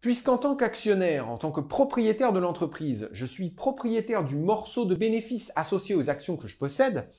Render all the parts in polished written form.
Puisqu'en tant qu'actionnaire, en tant que propriétaire de l'entreprise, je suis propriétaire du morceau de bénéfice associé aux actions que je possède,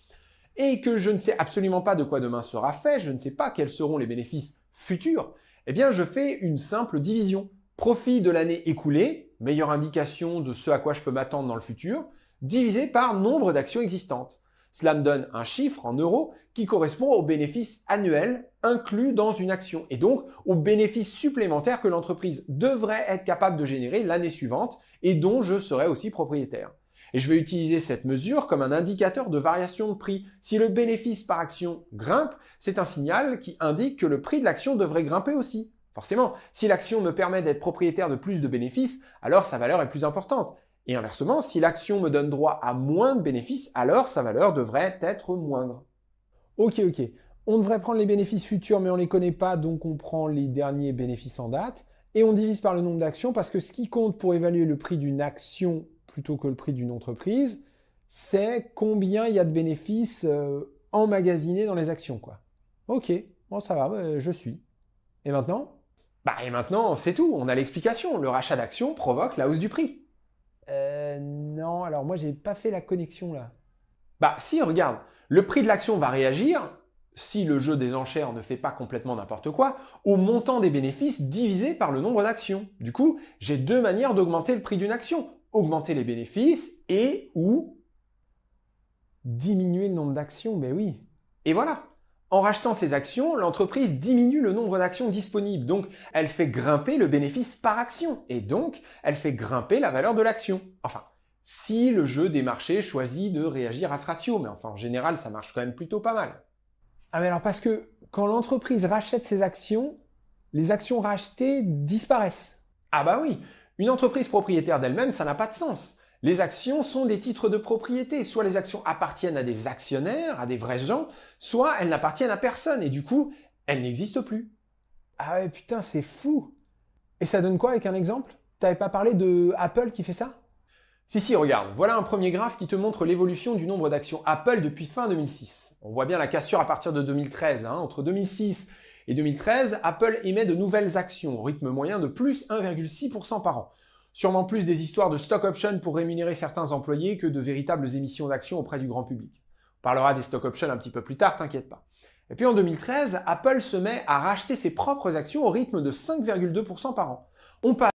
et que je ne sais absolument pas de quoi demain sera fait, je ne sais pas quels seront les bénéfices futurs, eh bien je fais une simple division. Profit de l'année écoulée, meilleure indication de ce à quoi je peux m'attendre dans le futur, divisé par nombre d'actions existantes. Cela me donne un chiffre en euros qui correspond au bénéfice annuel inclus dans une action et donc au bénéfice supplémentaire que l'entreprise devrait être capable de générer l'année suivante et dont je serai aussi propriétaire. Et je vais utiliser cette mesure comme un indicateur de variation de prix. Si le bénéfice par action grimpe, c'est un signal qui indique que le prix de l'action devrait grimper aussi. Forcément, si l'action me permet d'être propriétaire de plus de bénéfices, alors sa valeur est plus importante. Et inversement, si l'action me donne droit à moins de bénéfices, alors sa valeur devrait être moindre. Ok. On devrait prendre les bénéfices futurs, mais on ne les connaît pas, donc on prend les derniers bénéfices en date. Et on divise par le nombre d'actions, parce que ce qui compte pour évaluer le prix d'une action plutôt que le prix d'une entreprise, c'est combien il y a de bénéfices emmagasinés dans les actions, quoi. Ok, bon ça va, je suis. Et maintenant? Et maintenant, c'est tout, on a l'explication. Le rachat d'actions provoque la hausse du prix. Non, alors moi j'ai pas fait la connexion là. Si, regarde, le prix de l'action va réagir, si le jeu des enchères ne fait pas complètement n'importe quoi, au montant des bénéfices divisé par le nombre d'actions. Du coup, j'ai deux manières d'augmenter le prix d'une action. Augmenter les bénéfices et ou diminuer le nombre d'actions, ben oui. Et voilà. En rachetant ces actions, l'entreprise diminue le nombre d'actions disponibles. Donc, elle fait grimper le bénéfice par action. Et donc, elle fait grimper la valeur de l'action. Enfin, si le jeu des marchés choisit de réagir à ce ratio. Mais enfin, en général, ça marche quand même plutôt pas mal. Ah mais alors parce que quand l'entreprise rachète ses actions, les actions rachetées disparaissent. Oui, une entreprise propriétaire d'elle-même, ça n'a pas de sens. Les actions sont des titres de propriété. Soit les actions appartiennent à des actionnaires, à des vrais gens, soit elles n'appartiennent à personne et du coup, elles n'existent plus. Ah ouais, putain, c'est fou. Et ça donne quoi avec un exemple? T'avais pas parlé de Apple qui fait ça? Si, regarde, voilà un premier graphe qui te montre l'évolution du nombre d'actions Apple depuis fin 2006. On voit bien la cassure à partir de 2013. Entre 2006 et 2013, Apple émet de nouvelles actions au rythme moyen de plus 1,6% par an. Sûrement plus des histoires de stock options pour rémunérer certains employés que de véritables émissions d'actions auprès du grand public. On parlera des stock options un petit peu plus tard, t'inquiète pas. Et puis en 2013, Apple se met à racheter ses propres actions au rythme de 5,2% par an. On passe